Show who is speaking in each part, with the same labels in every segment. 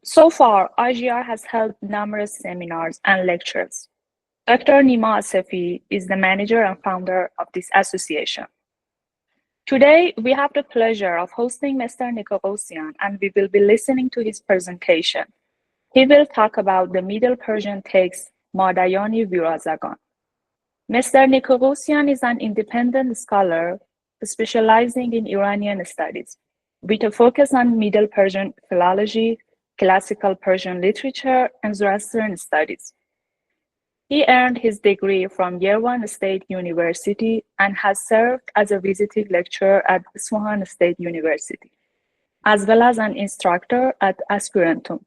Speaker 1: So far, Azhyar has held numerous seminars and lectures. Dr. Nima Asefi is the manager and founder of this association. Today, we have the pleasure of hosting Mr. Nikoghosyan, and we will be listening to his presentation. He will talk about the Middle Persian text Mādayān-i-Wīrāzagān. Mr. Nikoghosyan is an independent scholar specializing in Iranian studies, with a focus on Middle Persian philology, classical Persian literature, and Zoroastrian studies. He earned his degree from Yerevan State University and has served as a visiting lecturer at Isfahan State University, as well as an instructor at Aspirantum,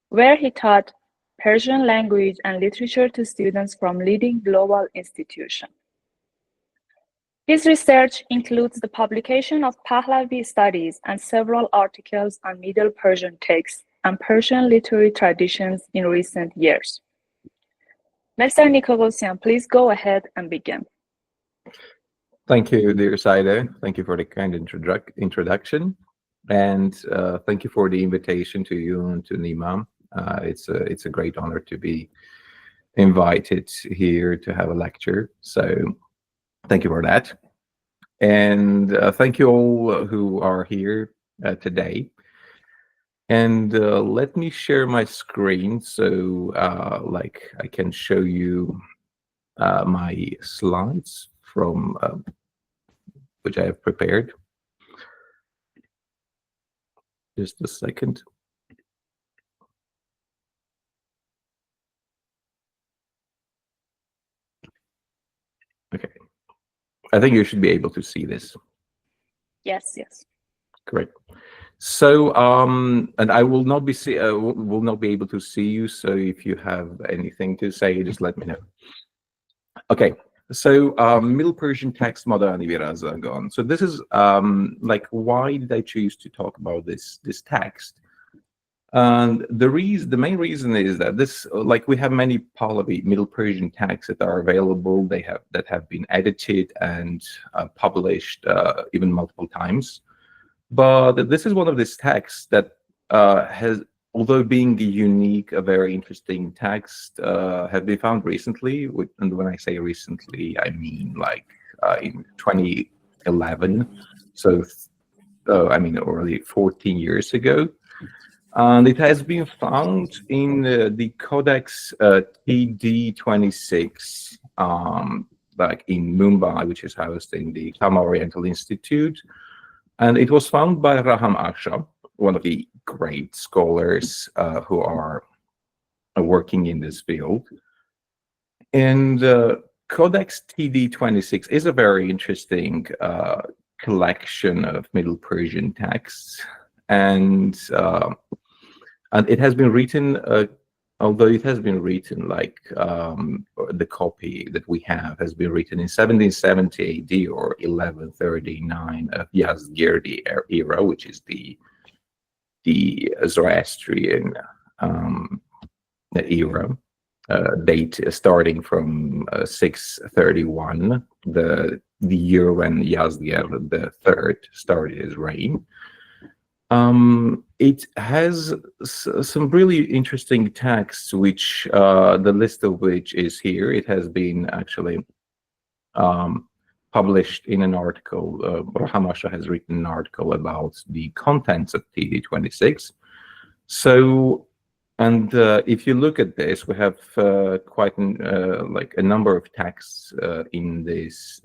Speaker 1: where he taught Persian language and literature to students from leading global institutions. His research includes the publication of Pahlavi studies and several articles on Middle Persian texts and Persian literary traditions in recent years. Mr. Nikoghosyan, please go ahead and begin.
Speaker 2: Thank you, dear Saida. Thank you for the kind introduction. And thank you for the invitation to you and to Nima. It's a great honor to be invited here to have a lecture. So thank you for that. And thank you all who are here today. And let me share my screen so I can show you my slides from which I have prepared. Just a second. Okay. I think you should be able to see this.
Speaker 1: Yes, yes.
Speaker 2: Great. So, and I will not be able to see you. So, if you have anything to say, just let me know. Okay. So, Middle Persian text Mādayān-i-Wizar. So, this is why did I choose to talk about this text? And the main reason is that this, we have many Pahlavi Middle Persian texts that are available. That have been edited and published even multiple times. But this is one of these texts that has, although being unique, a very interesting text, have been found recently. And when I say recently, I mean in 2011. So, I mean, already 14 years ago. And it has been found in the Codex TD-26, in Mumbai, which is housed in the Kama Oriental Institute. And it was found by Raham Aksha, one of the great scholars who are working in this field. And Codex TD-26 is a very interesting collection of Middle Persian texts. And it has been written, although it has been written the copy that we have has been written in 1770 AD or 1139 of Yazgirdi era, which is the Zoroastrian era, date starting from 631, the year when Yazgir III started his reign. It has some really interesting texts, which the list of which is here. It has been actually published in an article. Raham Aksha has written an article about the contents of TD-26. So, and if you look at this, we have quite a number of texts in this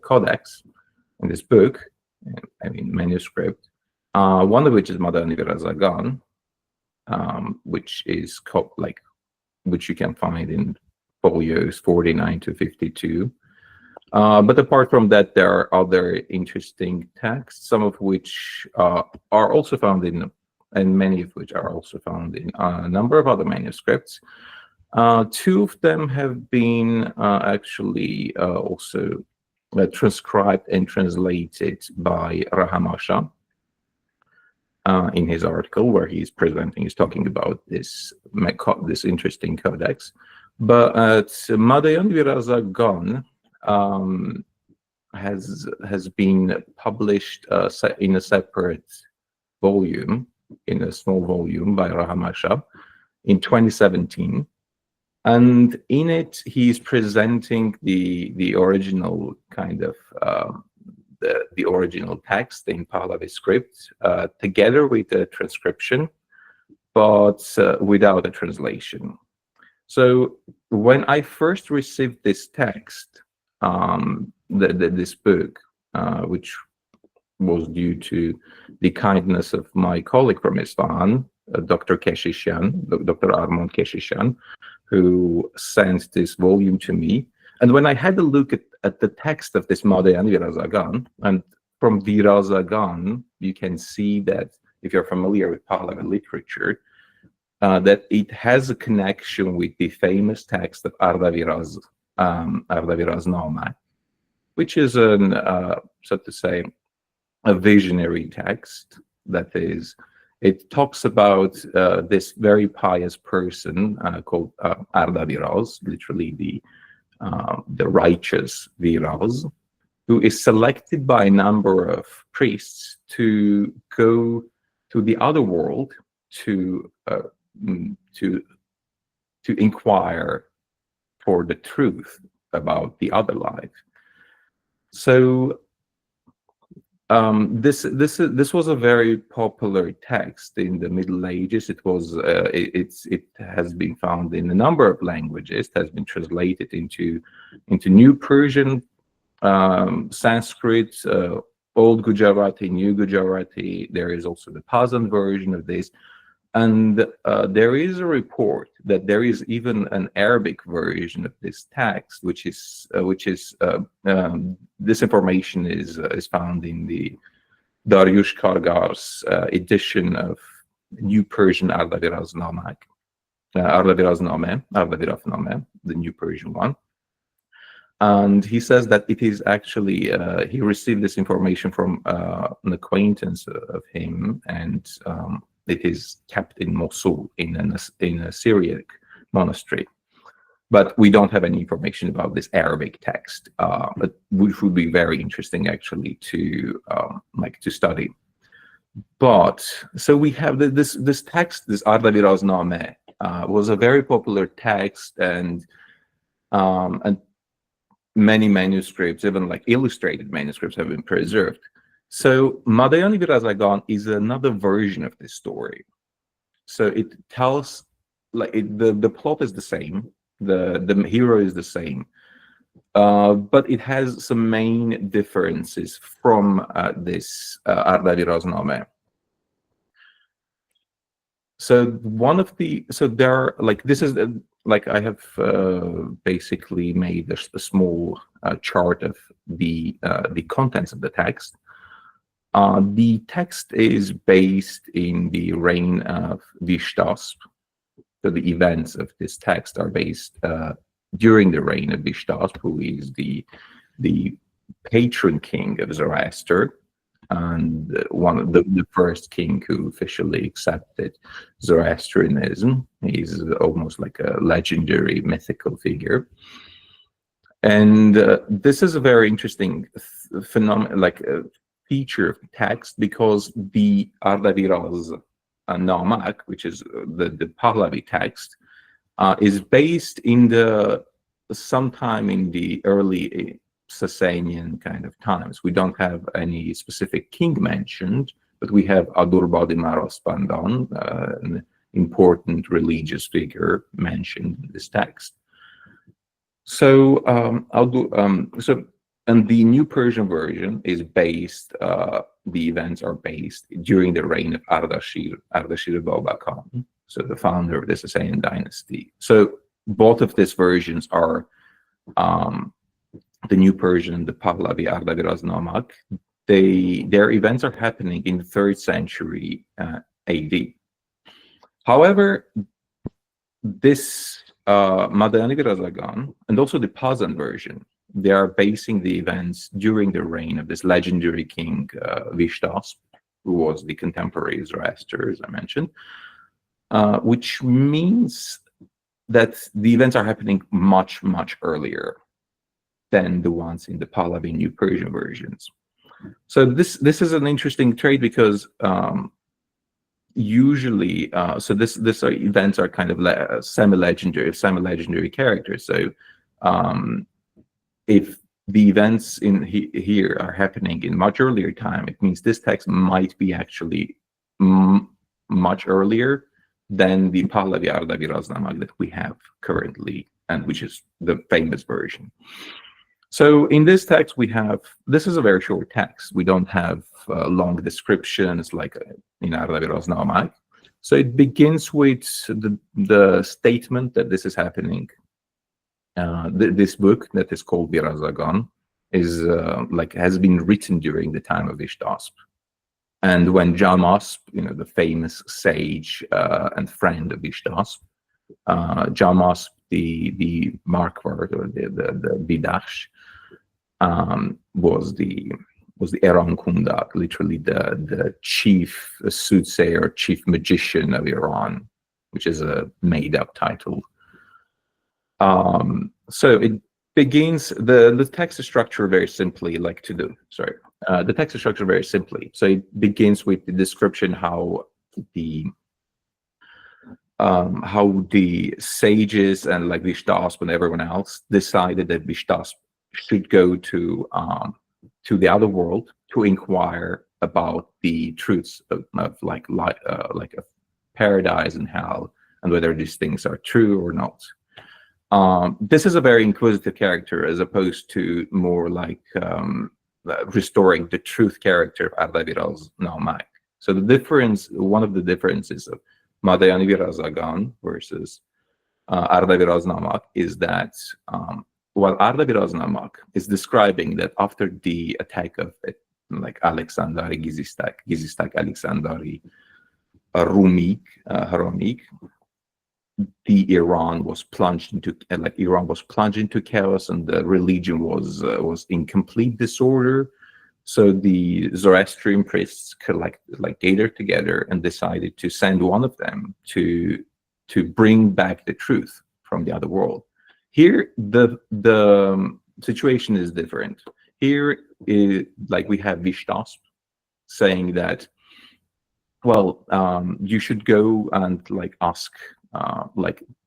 Speaker 2: codex, in this book. I mean, manuscript. One of which is Mādayān-i-Wizar, which is which you can find in folios 49 to 52. But apart from that, there are other interesting texts, some of which are also found in, and many of which are also found in a number of other manuscripts. Two of them have been actually also transcribed and translated by Raham Aksha. In his article, where he's talking about this interesting codex. But Mādayān-i-Wizar has been published in a separate volume in a small volume by Rahamasha in 2017. And in it, he's presenting the original kind of the original text in Pahlavi script together with the transcription, but without a translation. So when I first received this text, this book, which was due to the kindness of my colleague from Isfahan, Dr. Keshishan, Dr. Armand Keshishan, who sent this volume to me. And when I had a look at the text of this Mādayān, and from Wīrāzagān, you can see that, if you're familiar with Pahlavi literature, that it has a connection with the famous text of Arda Viraz Nama, which is an, so to say, a visionary text. That is, it talks about this very pious person called Arda Viraz, literally the righteous Viraz, who is selected by a number of priests to go to the other world to inquire for the truth about the other life. So this was a very popular text in the Middle Ages. It was it has been found in a number of languages. It has been translated into New Persian, Sanskrit, Old Gujarati, New Gujarati. There is also the Pazan version of this. And there is a report that there is even an Arabic version of this text, which is this information is found in the Dariush Kargar's edition of New Persian Arda Viraz Nama, the New Persian one. And he says that it is actually he received this information from an acquaintance of him, and it is kept in Mosul in a Syriac monastery, but we don't have any information about this Arabic text, but which would be very interesting actually to study. But so we have this text, this Arda Viraz Nama, was a very popular text, and many manuscripts, even like illustrated manuscripts, have been preserved. So Mādayān-i-Wizar is another version of this story. So it tells, like, the plot is the same, the hero is the same, but it has some main differences from this Arda Viraz Nama. So there are, like, this is like, I have basically made a small chart of the contents of the text. The text is based in the reign of Vishtasp. So the events of this text are based during the reign of Vishtasp, who is the patron king of Zoroaster, and one of the first king who officially accepted Zoroastrianism. He's almost like a legendary mythical figure. And this is a very interesting phenomenon, like feature of the text, because the Arda Viraz Nama, which is the Pahlavi text, is based in sometime in the early Sasanian kind of times. We don't have any specific king mentioned, but we have Adurbadi Maraspandan, an important religious figure, mentioned in this text. So and the New Persian version is based, the events are based during the reign of Ardashir Babakhan, so the founder of the Sasanian dynasty. So both of these versions are the New Persian and the Pahlavi Arda Viraz Nama. Their events are happening in the 3rd century AD. However, this Mādayān and also the Pazan version, they are basing the events during the reign of this legendary king Vishtasp, who was the contemporary Zoroaster, as I mentioned, which means that the events are happening much, much earlier than the ones in the Pahlavi New Persian versions. So this is an interesting trait, because usually, so this events are kind of semi-legendary characters. So if the events in here are happening in much earlier time, it means this text might be actually much earlier than the Pahlavi Arda Vīrāzagān that we have currently, and which is the famous version. So in this text, this is a very short text. We don't have long descriptions like in Arda Vīrāzagān. So it begins with the statement that this is happening. This book that is called Wīrāzagān is has been written during the time of Ishtasp. And when Jamasp, the famous sage and friend of Ishtasp, Jamasp, the Marquard or the Bidash, was the Eran Kundak, literally the chief soothsayer, chief magician of Iran, which is a made-up title. So it begins the text structure very simply, the text structure very simply. So it begins with the description how the sages and like Ishtasp and everyone else decided that Ishtasp should go to the other world to inquire about the truths of a paradise and hell, and whether these things are true or not. This is a very inquisitive character, as opposed to more like restoring the truth character of Arda Vīrāzagān. So one of the differences of Mādayān versus Arda Vīrāzagān is that while Arda Vīrāzagān is describing that after the attack of Alexandari, Gizistak Alexandari, Haromik, the Iran was plunged into chaos, and the religion was in complete disorder. So the Zoroastrian priests gathered together and decided to send one of them to bring back the truth from the other world. Here, the situation is different. Here, we have Ishtasp saying that, well, you should go and ask,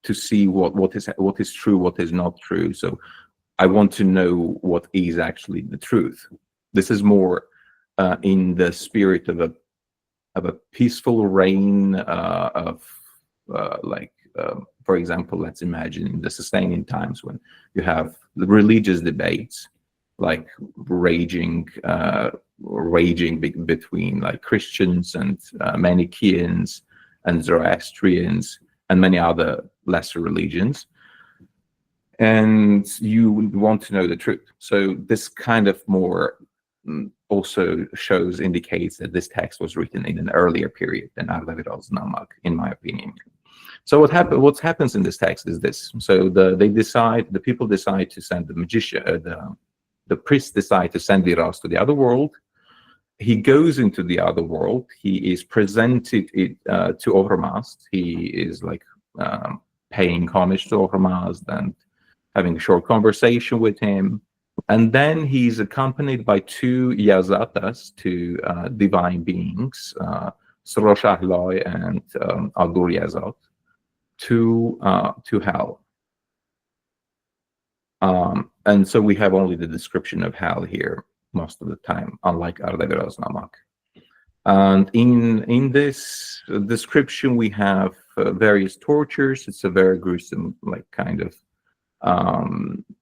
Speaker 2: to see what is true, what is not true. So I want to know what is actually the truth. This is more in the spirit of a peaceful reign for example, let's imagine the sustaining times when you have the religious debates raging between Christians and Manichaeans and Zoroastrians and many other lesser religions, and you want to know the truth. So this kind of more also indicates that this text was written in an earlier period than Arda Vīrāzagān, in my opinion. So what happens in this text is this. So the people decide to send the magician, the priests decide to send Viraz to the other world. He goes into the other world. He is presented to Ormazd. He is paying homage to Ormazd and having a short conversation with him. And then he's accompanied by two Yazatas, two divine beings, Srosh and Aldur Yazat, to hell. And so we have only the description of hell here most of the time, unlike Arda Vīrāzagān. And in this description, we have various tortures. It's a very gruesome, kind of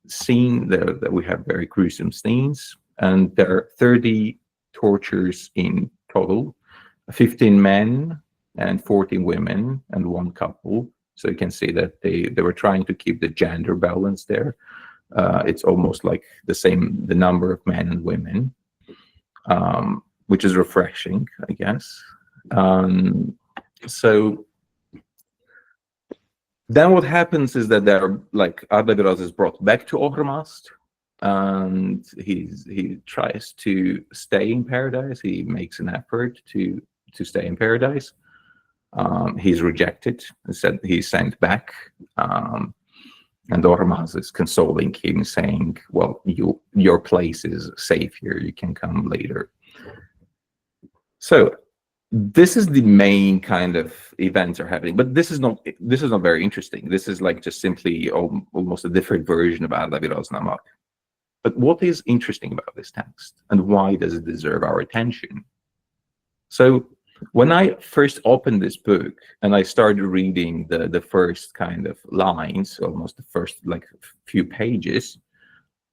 Speaker 2: scene there, that we have very gruesome scenes. And there are 30 tortures in total, 15 men and 14 women and one couple. So you can see that they were trying to keep the gender balance there. It's almost like the number of men and women, which is refreshing, I guess. So then what happens is that Arda Viraz is brought back to Ormazd, and he tries to stay in paradise. He makes an effort to stay in paradise. He's rejected. He's sent back. And Ormazd is consoling him, saying, well, your place is safe here. You can come later. So this is the main kind of events are happening, but this is not very interesting. This is like just simply almost a different version of Arda Viraz. But what is interesting about this text, and why does it deserve our attention? So when I first opened this book and I started reading the first kind of lines, almost the first like few pages,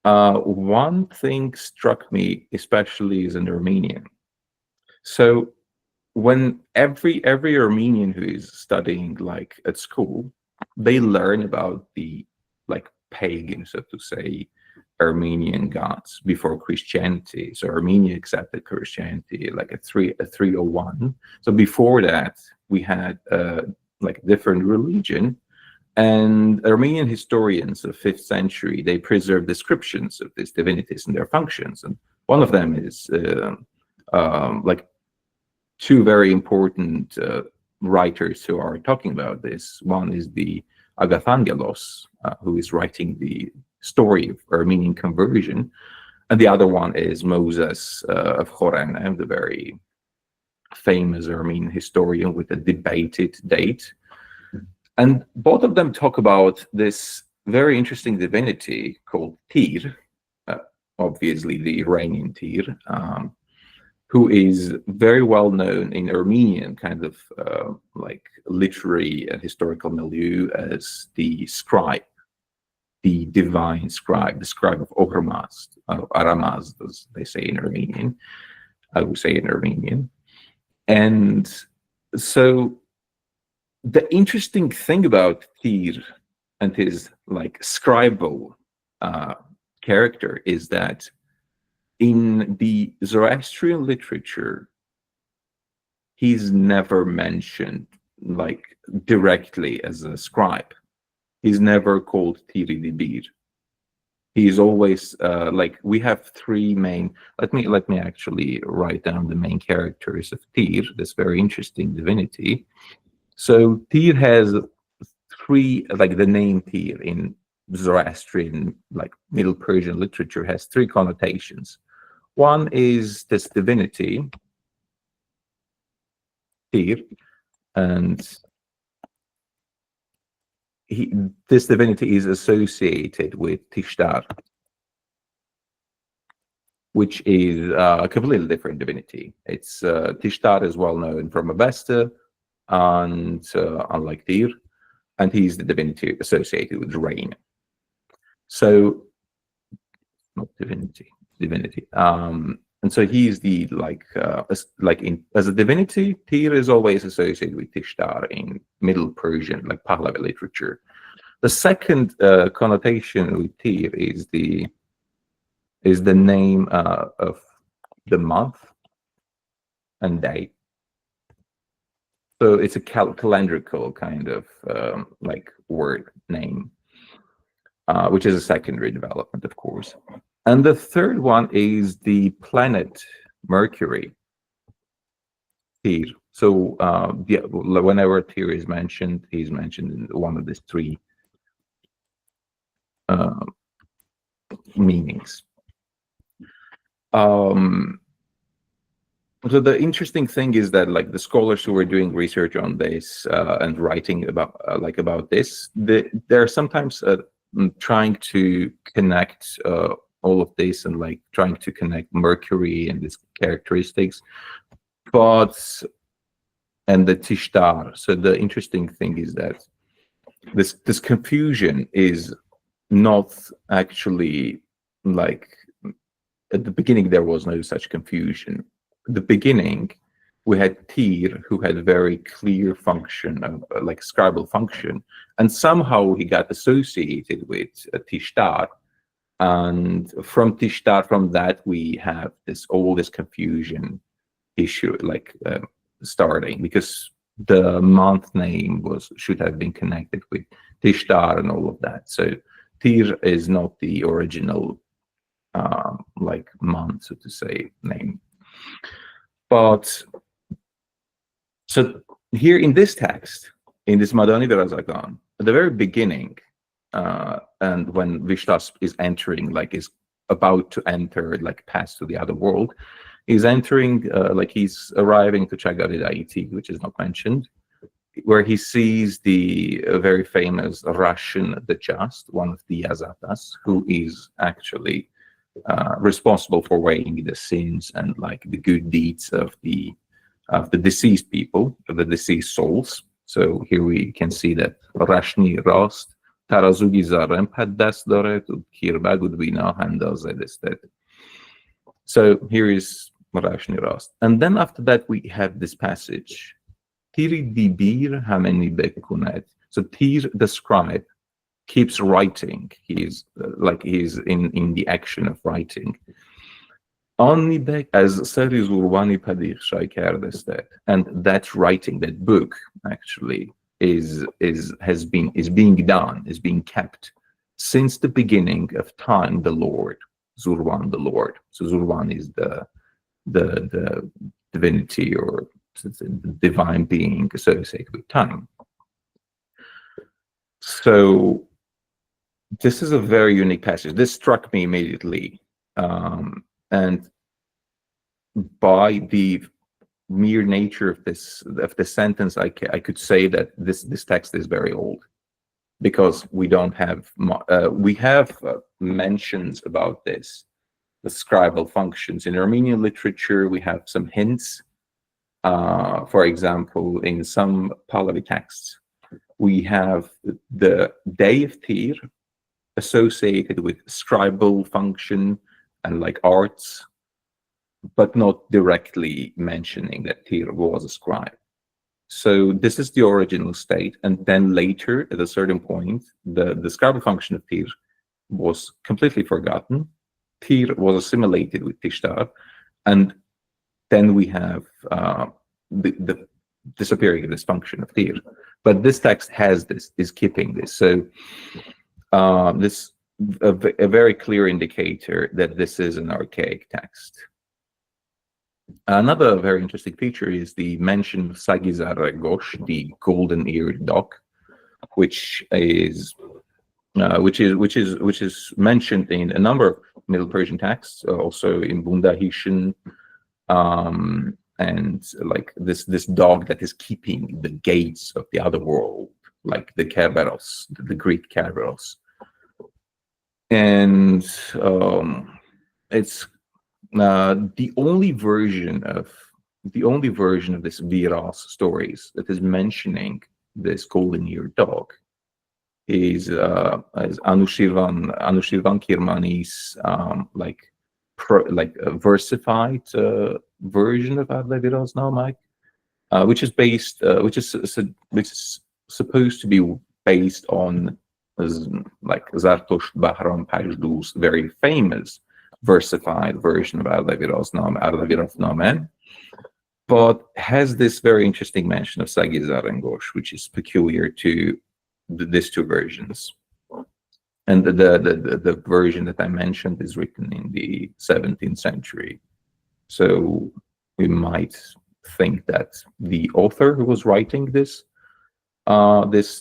Speaker 2: one thing struck me, especially as an Armenian. So when every Armenian who is studying like at school, they learn about the like pagan, so to say, Armenian gods before Christianity. So Armenia accepted Christianity like at 301. So before that, we had like different religion, and Armenian historians of 5th century, they preserve descriptions of these divinities and their functions. And one of them is like two very important writers who are talking about this. One is the Agathangelos, who is writing the story of Armenian conversion, and the other one is Moses of Khorana, the very famous Armenian historian with a debated date. And both of them talk about this very interesting divinity called Tyr, obviously the Iranian Tyr, who is very well known in Armenian kind of like literary and historical milieu as the scribe, the divine scribe, the scribe of Ohrmazd, Aramazd, as they say in Armenian. I would say in Armenian. And so the interesting thing about Tyr and his like scribal character is that in the Zoroastrian literature, he's never mentioned like directly as a scribe. He's never called Tiri Dibir. He's always like, we have three main. Let me actually write down the main characters of Tyr, this very interesting divinity. So Tyr has three, like the name Tyr in Zoroastrian, like Middle Persian literature, has three connotations. One is this divinity, Tyr, and this divinity is associated with Tishtar, which is a completely different divinity. It's Tishtar is well known from Avesta, and unlike Tyr, and he's the divinity associated with rain. So, not divinity. And so he's the as a divinity, Tyr is always associated with Tishtar in Middle Persian, like Pahlavi literature. The second connotation with Tyr is the name of the month and day. So it's a calendrical kind of like word name, which is a secondary development, of course. And the third one is the planet Mercury, Tyr. So whenever Tyr is mentioned, he's mentioned in one of these three meanings. So the interesting thing is that like the scholars who are doing research on this and writing about this, they're sometimes trying to connect all of this and like trying to connect Mercury and its characteristics, and the Tishtar. So the interesting thing is that this confusion is not actually like at the beginning there was no such confusion. At the beginning, we had Tyr, who had a very clear function of like scribal function, and somehow he got associated with Tishtar. And from Tishtar, from that we have all this confusion issue like starting, because the month name should have been connected with Tishtar and all of that. So Tyr is not the original like month, so to say, name. But so here in this text, in this Mādayān, at the very beginning, and when Vishtas is entering, like is about to enter, like pass to the other world, He's entering, like he's arriving to Chagaridayiti, which is not mentioned, where he sees the very famous Russian the Just, one of the Azatas, who is actually responsible for weighing the sins and like the good deeds of the deceased people, of the deceased souls. So here we can see that Rashni Rast, Tarazugi Zarem had das dore to Kirbagud Vina Handazedestet. So here is Rashni Rast. And then after that we have this passage. Tiri Dibir Hameni Bekunet. So Tir the scribe keeps writing. He's in the action of writing. Only as Sari Zurwani Padir Shaikerdestet. And that writing, that book actually is being done, is being kept since the beginning of time, the Lord, Zurwan the Lord. So Zurwan is the divinity or the divine being associated with time. So this is a very unique passage. This struck me immediately, and by the mere nature of the sentence, I could say that this text is very old, because we don't have we have mentions about this, the scribal functions in Armenian literature. We have some hints. For example, in some Pahlavi texts, we have the day of Tir associated with scribal function and like arts, but not directly mentioning that Tir was a scribe. So this is the original state, and then later, at a certain point, the scribal function of Tir was completely forgotten. Tir was assimilated with Tishtar, and then we have the disappearing of this function of Tir. But this text has this, is keeping this. So this a very clear indicator that this is an archaic text. Another very interesting feature is the mention of Sagizar Gosh, the golden-eared dog, which is mentioned in a number of Middle Persian texts, also in Bundahishn, and like this dog that is keeping the gates of the other world, like the Kerberos, the Greek Kerberos. And it's the only version of this Viraz stories that is mentioning this golden-eared dog is Anushirvan Kirmani's a versified version of Arda Vīrāzagān, which is supposed to be based on like Zartosht Bahram Pajdu's very famous versified version of Arda Vīrāzagān, but has this very interesting mention of Sagizar and Gosh, which is peculiar to these two versions. And the version that I mentioned is written in the 17th century. So we might think that the author who was writing this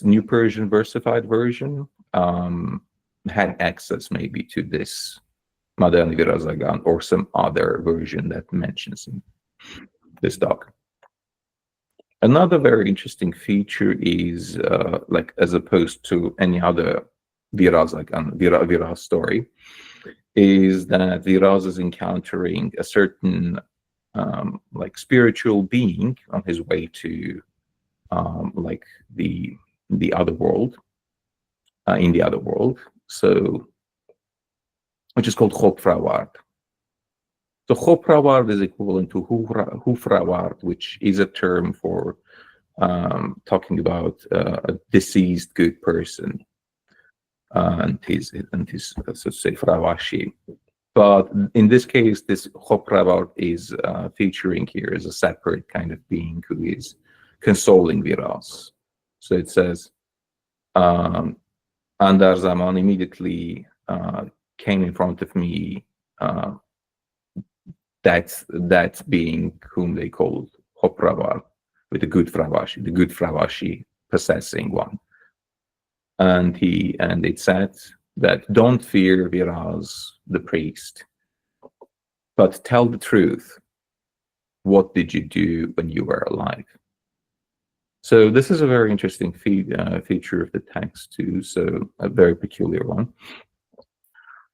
Speaker 2: New Persian versified version had access maybe to this Mādayān or some other version that mentions this dog. Another very interesting feature is, like as opposed to any other Viraz story, is that Viraz is encountering a certain like spiritual being on his way to like the other world, in the other world, so which is called Hofraward. So Hofraward is equivalent to Hufraward, which is a term for talking about a deceased good person and his so to say Frawashi. But in this case, this Hofraward is featuring here as a separate kind of being who is consoling Viraz. So it says, Andar Zaman immediately came in front of me, that being whom they called Hofraward, with the good Frawashi possessing one. And it said that don't fear Viraz the priest, but tell the truth what did you do when you were alive? So this is a very interesting feature of the text too, so a very peculiar one.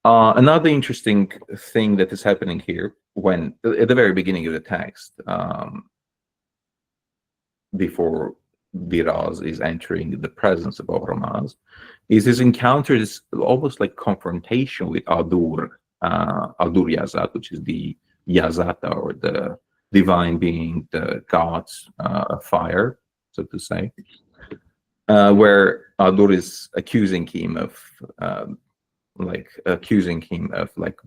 Speaker 2: Another interesting thing that is happening here, when at the very beginning of the text, before Viraz is entering the presence of Oromaz, is his encounter is almost like confrontation with Adur Yazat, which is the Yazata, or the divine being, the gods of fire, so to say, where Adur is accusing him of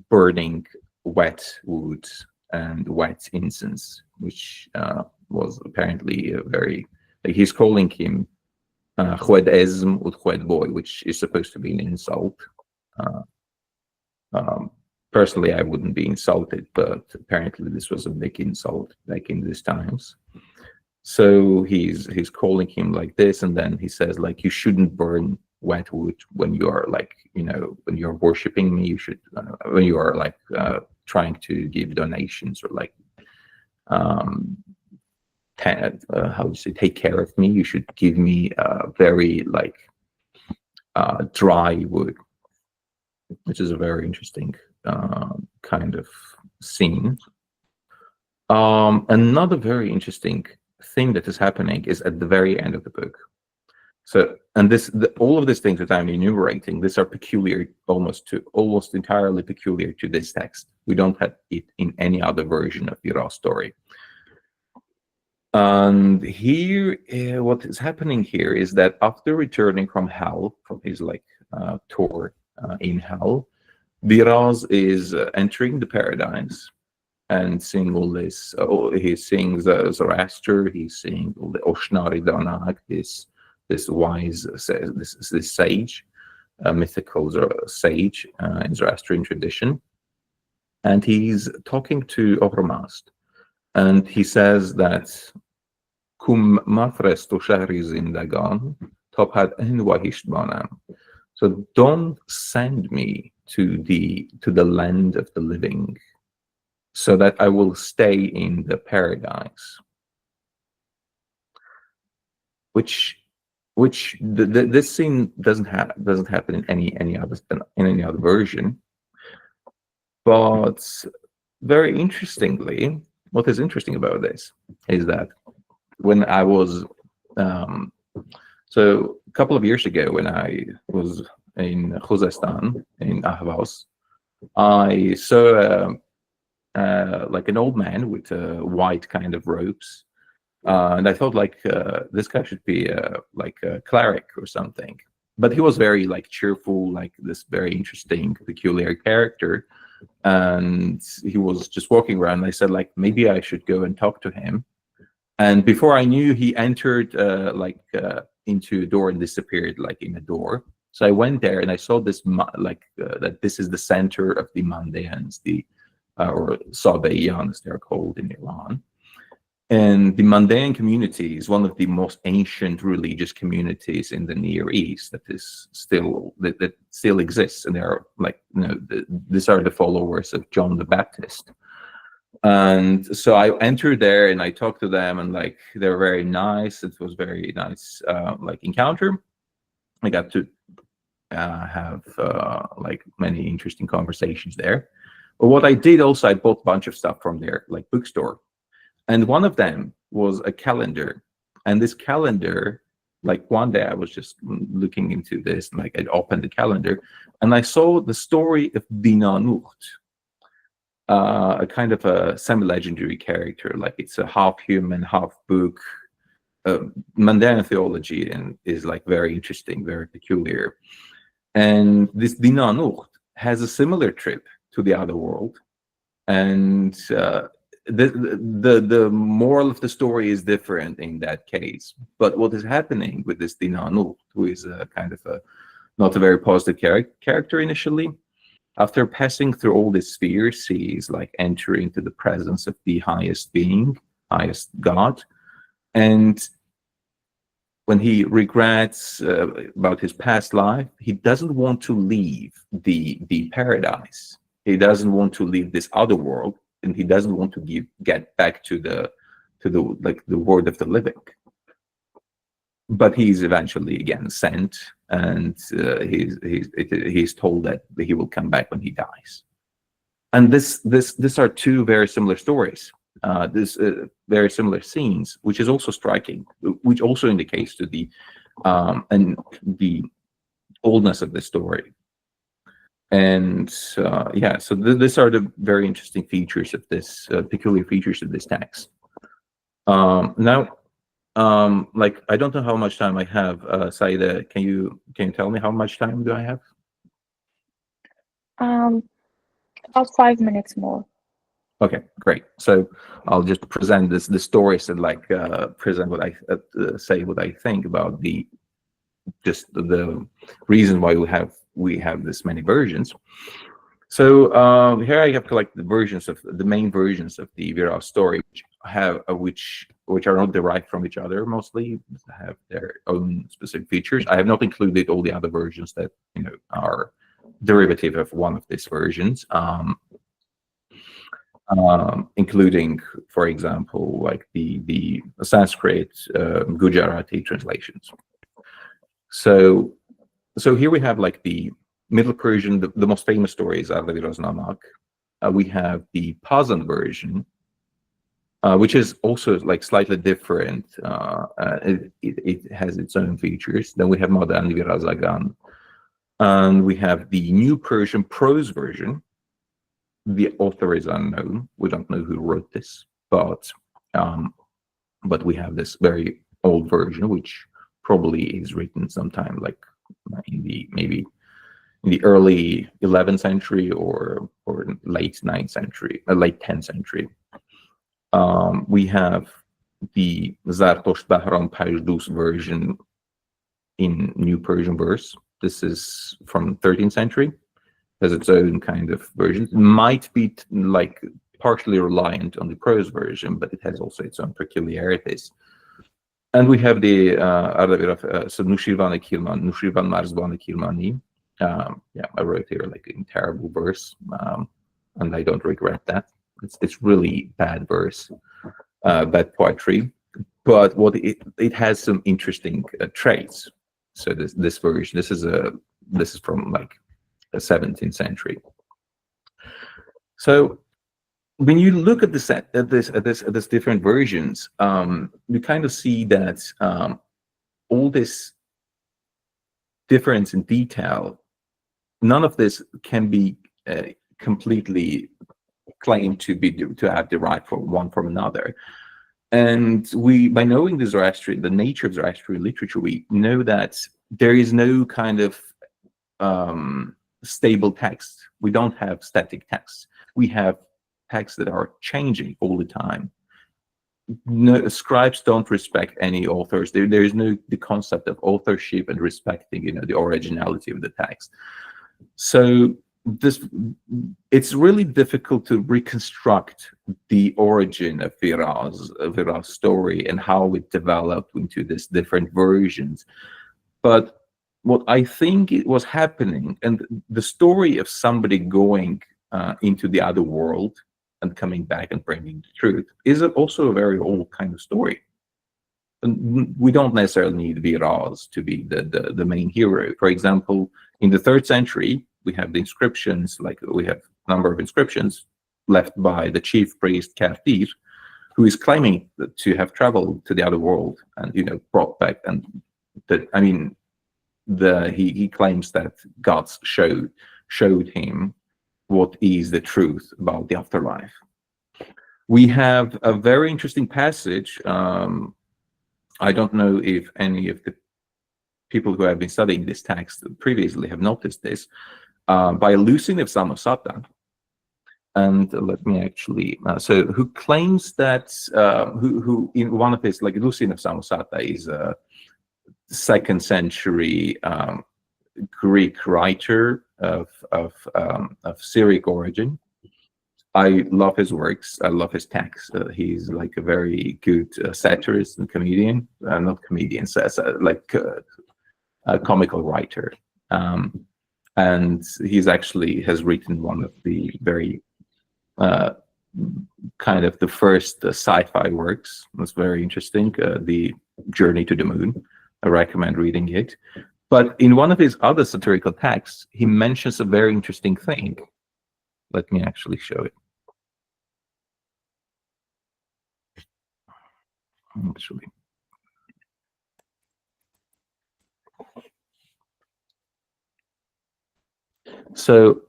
Speaker 2: burning wet wood and wet incense, which was apparently a very, like, he's calling him Chwed Ezm ut Chwed Boy, which is supposed to be an insult. Personally, I wouldn't be insulted, but apparently this was a big insult back in these times. So he's calling him like this, and then he says, like, you shouldn't burn wet wood when you are, like, when you're worshiping me. You should, when you are, like, trying to give donations, or like, how do you say, take care of me, you should give me very, like, dry wood, which is a very interesting kind of scene. Another very interesting thing that is happening is at the very end of the book. So, and all of these things that I'm enumerating, these are peculiar, almost entirely peculiar to this text. We don't have it in any other version of Viraz story. And here, what is happening here is that after returning from hell, from his, like, tour in hell, Viraz is entering the paradise and seeing all this. He sings Zoroaster. He's seeing all the Oshnari Danag, this wise, this sage, mythical sage in Zoroastrian tradition, and he's talking to Oromaz, and he says that Kum mathres to shahri zindagan topad enwahisht banam. So don't send me to the land of the living, so that I will stay in the paradise. This scene doesn't happen in any other version. But very interestingly, what is interesting about this is that when I was so a couple of years ago, when I was in Khuzestan, in Ahvaz, I saw like an old man with white kind of robes. And I thought, like, this guy should be like a cleric or something. But he was very, like, cheerful, like this very interesting, peculiar character. And he was just walking around. And I said, like, maybe I should go and talk to him. And before I knew, he entered into a door and disappeared, like, in a door. So I went there and I saw this, that this is the center of the Mādayāns, or Mādayān, as they're called in Iran. And the Mādayān community is one of the most ancient religious communities in the Near East that still exists, and they are, like, these are the followers of John the Baptist. And so I entered there and I talked to them, and, like, they were very nice. It was very nice, like, encounter. I got to have like many interesting conversations there. But what I did also, I bought a bunch of stuff from their, like, bookstore. And one of them was a calendar. And this calendar, like, one day I was just looking into this, and, like, I opened the calendar and I saw the story of Dinanucht, a kind of a semi-legendary character. Like, it's a half human, half book. Mādayān theology and is, like, very interesting, very peculiar. And this Dinanucht has a similar trip to the other world. And the moral of the story is different in that case. But what is happening with this Dinanucht, who is a kind of not a very positive character initially, after passing through all these spheres, he is, like, entering to the presence of the highest being, highest God. And when he regrets about his past life, he doesn't want to leave the paradise. He doesn't want to leave this other world, and he doesn't want to get back to the world of the living. But he's eventually again sent, and he's told that he will come back when he dies. And these are two very similar stories. Very similar scenes, which is also striking, which also indicates to the oldness of the story. And yeah, so these are the very interesting features of this, peculiar features of this text. Now, like, I don't know how much time I have. Saida, can you tell me how much time do I have?
Speaker 1: About 5 minutes more.
Speaker 2: Okay, great. So I'll just present the stories and like present what I say what I think about the reason why we have this many versions. So here I have collected the main versions of the Viraz story, which are not derived from each other, mostly have their own specific features. I have not included all the other versions that are derivative of one of these versions. Including, for example, like the Sanskrit, Gujarati translations. So here we have like the Middle Persian. The most famous story is Arda Viraz Namak. We have the Pazan version, which is also like slightly different. It has its own features. Then we have Mādayān, and we have the New Persian prose version. The author is unknown. We don't know who wrote this, but we have this very old version, which probably is written sometime like maybe in the early 11th century or late 9th century, late 10th century. We have the Zartosht Bahram Pajdus version in New Persian verse. This is from 13th century. Has its own kind of version. It might be like partially reliant on the prose version, but it has also its own peculiarities. And we have the Arda Viraz, so Nushirvan Marzban Kirmani. Yeah, I wrote here like in terrible verse, and I don't regret that. It's really bad verse, bad poetry, but what it has some interesting traits. So this version, this is from like the 17th century. So when you look at this different versions, you kind of see that all this difference in detail, none of this can be completely claimed to have derived from one from another. And by knowing the nature of Zoroastrian literature, we know that there is no kind of stable text. We don't have static texts. We have texts that are changing all the time. No, scribes don't respect any authors. There is no the concept of authorship and respecting the originality of the text. So it's really difficult to reconstruct the origin of Viraz story and how it developed into these different versions. But what I think it was happening, and the story of somebody going into the other world and coming back and bringing the truth, is also a very old kind of story. And we don't necessarily need Viraz to be the main hero. For example, in the 3rd century, we have the inscriptions, like we have a number of inscriptions left by the chief priest Kartir, who is claiming to have traveled to the other world and brought back, and he claims that God showed him what is the truth about the afterlife. We have a very interesting passage. I don't know if any of the people who have been studying this text previously have noticed this, by Lucian of Samosata. And let me actually, so who claims that, who in one of his, like Lucian of Samosata is a 2nd century Greek writer of Syriac origin. I love his works. I love his texts. He's like a very good satirist and comedian. Not comedian, like a comical writer. And he's actually has written one of the very kind of the first sci-fi works. It's very interesting. The Journey to the Moon. I recommend reading it. But in one of his other satirical texts, he mentions a very interesting thing. Let me actually show it. Actually. So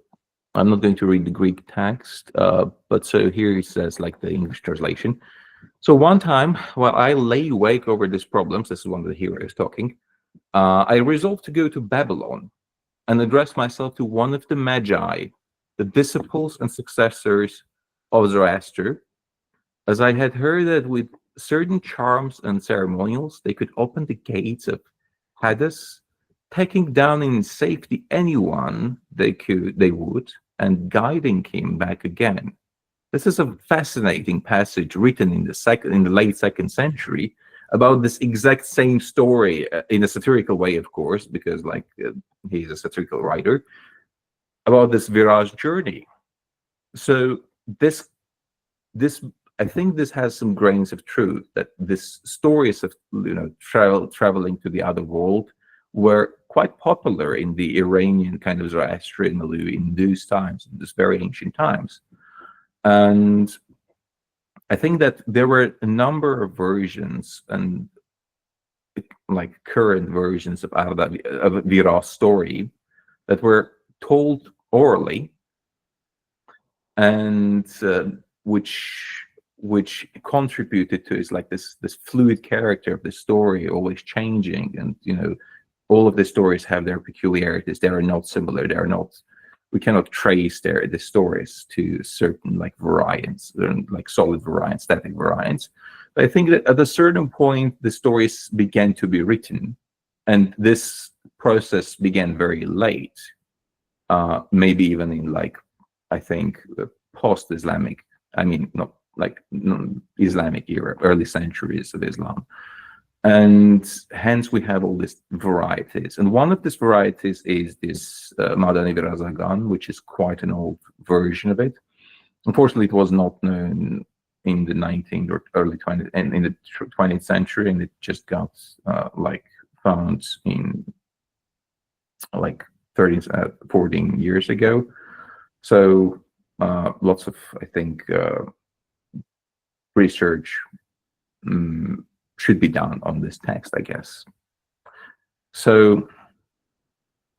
Speaker 2: I'm not going to read the Greek text, but so here he says, like the English translation. So one time, while I lay awake over these problems, this is one of the heroes talking, I resolved to go to Babylon and address myself to one of the Magi, the disciples and successors of Zoroaster, as I had heard that with certain charms and ceremonials, they could open the gates of Hades, taking down in safety anyone they would, and guiding him back again. This is a fascinating passage written in the late 2nd century about this exact same story in a satirical way, of course, because he's a satirical writer, about this Viraz journey. So this I think this has some grains of truth, that this stories of traveling to the other world were quite popular in the Iranian kind of Zoroastrian milieu in those times, in these very ancient times. And I think that there were a number of versions, and like current versions of Arda, of Viraz story, that were told orally, and which contributed to is like this fluid character of the story, always changing, and all of the stories have their peculiarities. They are not similar. They are not. We cannot trace the stories to certain like variants, like solid variants, static variants. But I think that at a certain point, the stories began to be written, and this process began very late, maybe even in I think post-Islamic. I mean, not Islamic era, early centuries of Islam. And hence we have all these varieties. And one of these varieties is this Mādayān, which is quite an old version of it. Unfortunately, it was not known in the 19th or early 20th, and in the 20th century, and it just got found in 14 years ago. So lots of, I think, research should be done on this text, I guess. So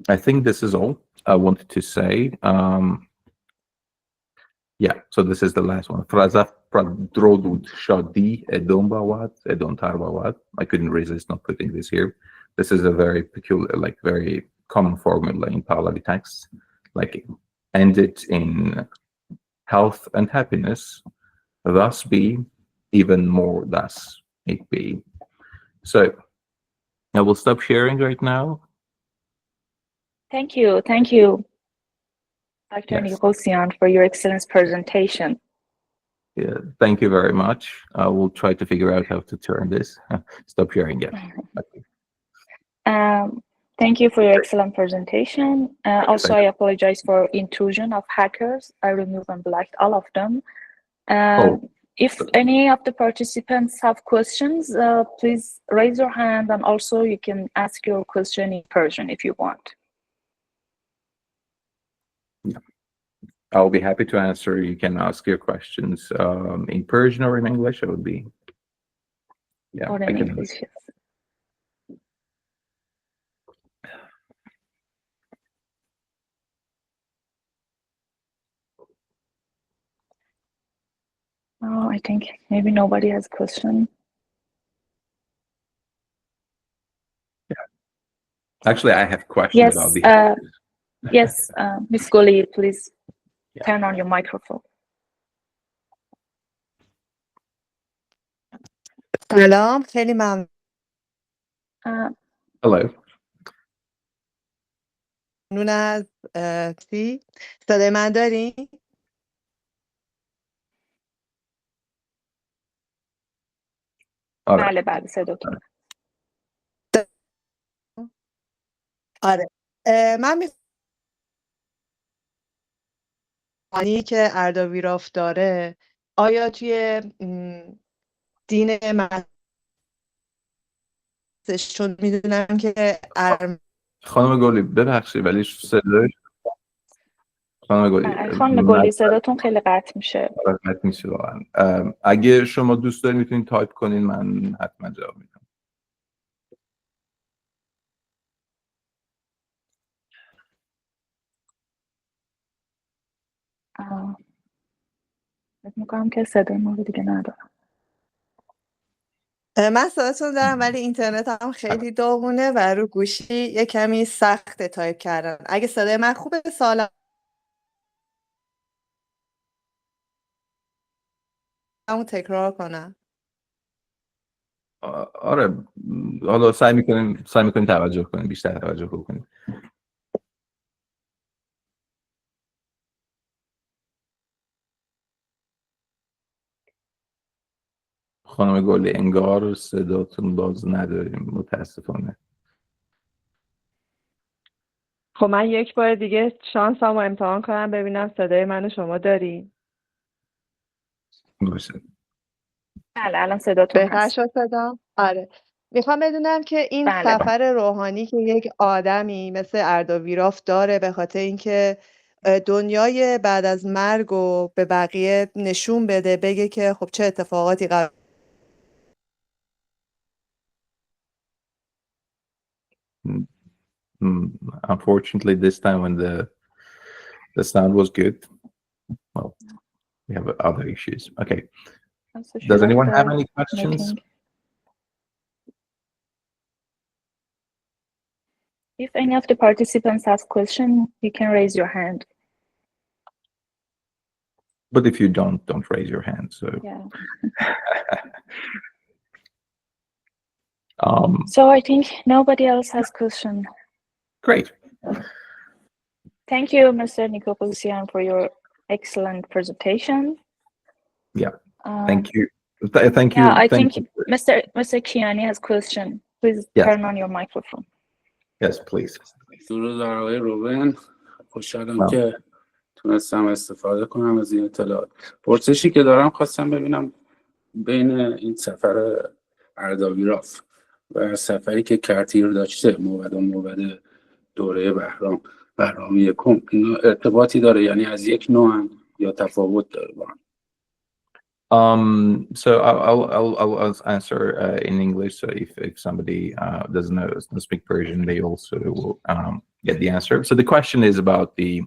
Speaker 2: I think this is all I wanted to say. Yeah, so this is the last one. I couldn't resist not putting this here. This is a very peculiar, very common formula in Pahlavi texts, end it in health and happiness, thus be, even more thus it be. So I will stop sharing right now.
Speaker 1: Thank you, Dr. Nikoghosyan, for your excellent presentation.
Speaker 2: Yeah, thank you very much. I will try to figure out how to turn this. Stop sharing, yeah.
Speaker 1: Thank you for your excellent presentation. Also, I apologize for intrusion of hackers. I removed and blocked all of them. If any of the participants have questions, please raise your hand, and also you can ask your question in Persian if you want.
Speaker 2: Yeah. I'll be happy to answer. You can ask your questions in Persian or in English. It would be, yeah.
Speaker 1: Or in English, yes. Oh, I think maybe nobody has a question.
Speaker 2: Yeah. Actually, I have questions about the.
Speaker 1: Yes, Ms. Goli, please turn on your microphone.
Speaker 3: سلام، خیلی ممنون.
Speaker 2: Hello.
Speaker 3: ممنون از صدای من داری؟
Speaker 1: بله بله صداتون.
Speaker 3: آره من می‌خوام که اردا ویراف داره آیا توی دین مسیح چون میدونم که
Speaker 2: خانم گلی ببخشید ولی صدای خانم گلی
Speaker 1: خانم گلی صداتون خیلی قطع میشه.
Speaker 2: قطع میشه واقعا. اگه شما دوست دارید میتونید تایپ کنین، من حتما جواب میدم.
Speaker 1: فکر میکنم که صدای ما رو دیگه ندارم.
Speaker 3: من صداتون دارم ولی اینترنت هم خیلی داغونه و رو گوشی یه کمی سخت تایپ کردن. اگه صدای من خوبه سوالمو تکرار کنم.
Speaker 2: آره حالا سعی میکنیم توجه کنیم، بیشتر توجه کنیم. خانم گلی انگار صداتون باز نداریم متاسفانه.
Speaker 4: خب من یک بار دیگه شانسمو امتحان کنم ببینم صدای منو شما داری؟
Speaker 2: باشه.
Speaker 1: بله الان صداتون
Speaker 3: بهتر
Speaker 1: هست.
Speaker 3: شد صدا؟ آره. میخوام بدونم که این
Speaker 1: بله.
Speaker 3: سفر روحانی که یک آدمی مثل اردا ویراف داره به خاطر اینکه دنیای بعد از مرگ و به بقیه نشون بده، بگه که خب چه اتفاقاتی قرار
Speaker 2: Unfortunately, this time when the sound was good, well, we have other issues. Okay. Does anyone have any questions?
Speaker 1: If any of the participants has question, you can raise your hand.
Speaker 2: But if you don't raise your hand. So.
Speaker 1: Yeah.
Speaker 2: So
Speaker 1: I think nobody else has question.
Speaker 2: Great.
Speaker 1: Thank you, Mr. Nikoghosyan, for your excellent presentation.
Speaker 2: Yeah. Thank you. Thank you.
Speaker 1: Yeah, I think Mr. Kiani has question. Please turn on your microphone.
Speaker 2: Yes, please.
Speaker 5: درود بر آقای روبن. خوشحالم که تونستم استفاده کنم از این اطلاعات. پرسشی که دارم خواستم ببینم بین این سفر اردا ویراف و سفری که کرتیر داشته موبد دوره بهرام یکم، اینا ارتباطی داره؟ یعنی از یک نوع یا تفاوت داره با هم؟
Speaker 2: So I'll answer in English. So if somebody doesn't speak Persian, they also will get the answer. So the question is about the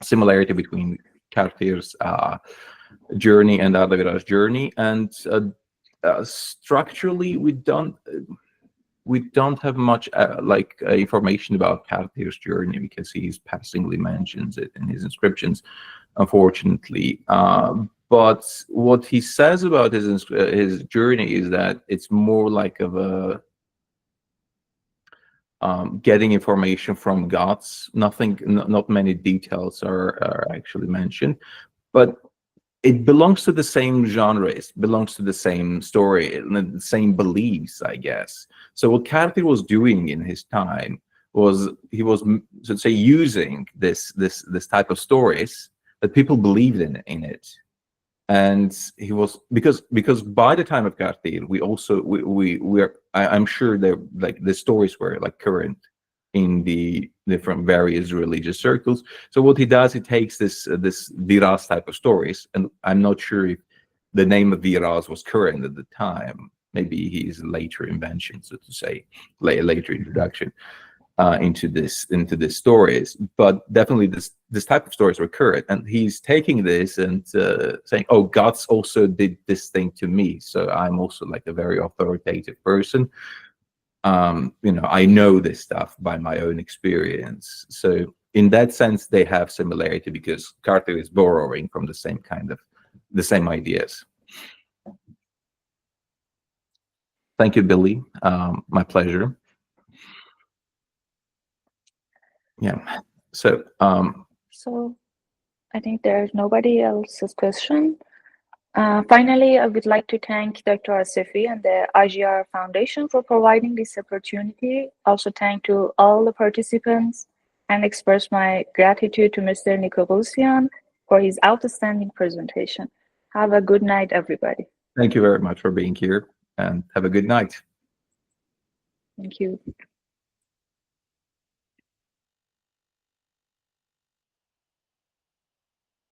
Speaker 2: similarity between Kartir's journey and Arda Viraz journey, and structurally we don't have much information about Kartir's journey because he's passingly mentions it in his inscriptions, unfortunately. But what he says about his journey is that it's more like of a getting information from gods. Not many details are actually mentioned, but it belongs to the same genre. It belongs to the same story and the same beliefs, I guess. So what Kartir was doing in his time was he was, so to say, using this type of stories that people believed in it. And he was because by the time of Kartir, I'm sure the stories were like current in the different various religious circles. So what he does, he takes this Viraz type of stories, and I'm not sure if the name of Viraz was current at the time. Maybe his later invention, so to say, later introduction into this stories. But definitely this type of stories were current, and he's taking this and saying, "Oh, gods also did this thing to me, so I'm also like a very authoritative person. I know this stuff by my own experience." So in that sense, they have similarity because Kartir is borrowing from the same ideas. Thank you, Billy. My pleasure. Yeah. So
Speaker 1: I think there's nobody else's question. Finally, I would like to thank Dr. Asefi and the Azhyar Foundation for providing this opportunity. Also thank to all the participants and express my gratitude to Mr. Nikoghosyan for his outstanding presentation. Have a good night, everybody.
Speaker 2: Thank you very much for being here, and have a good night.
Speaker 1: Thank you.